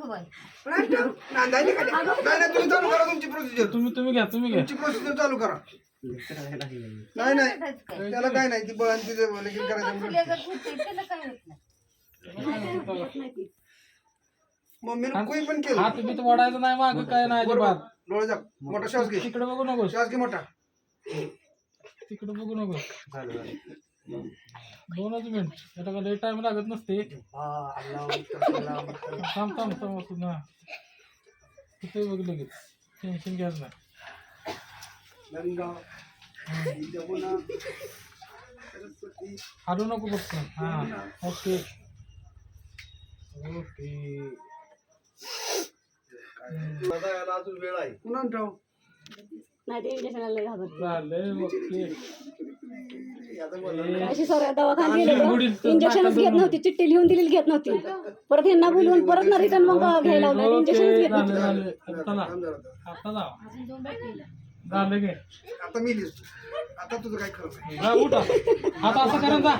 नाही तुम्ही चालू करा तुमची प्रोसिजर. तुम्ही घ्या तुमची प्रोसिजर चालू करा. नाही त्याला काय नाही ती बळांची लगीन करायचं. मम्मीने कोई पण केलं हात बीत वाढायचं नाही माग काय नाही अजिबात. डोळे जा मोठा श्वास घे. तिकडे बघू नको श्वास घे मोठा. तिकडे बघू नको 2च मिनिट त्याला काय लय टाइम लागत नसते. थांब ना तिथे बघ लगेच टेन्शन घ्यायचं नाही. हालू नको बघ. हा ओके अजून वेळ आहे. पुन्हा ठेव. अशी सगळ्या दवाखान्यात गेले इंजेक्शनच घेत नव्हती, चिठ्ठी लिहून दिलेली घेत नव्हती. परत यांना बोलवून परत ना रिटर्न मग घ्यायला लावलं. इंजेक्शनच घेत नव्हती. आता मी लिहितो. आता तुझं काय खरं नाही. आता असं करा.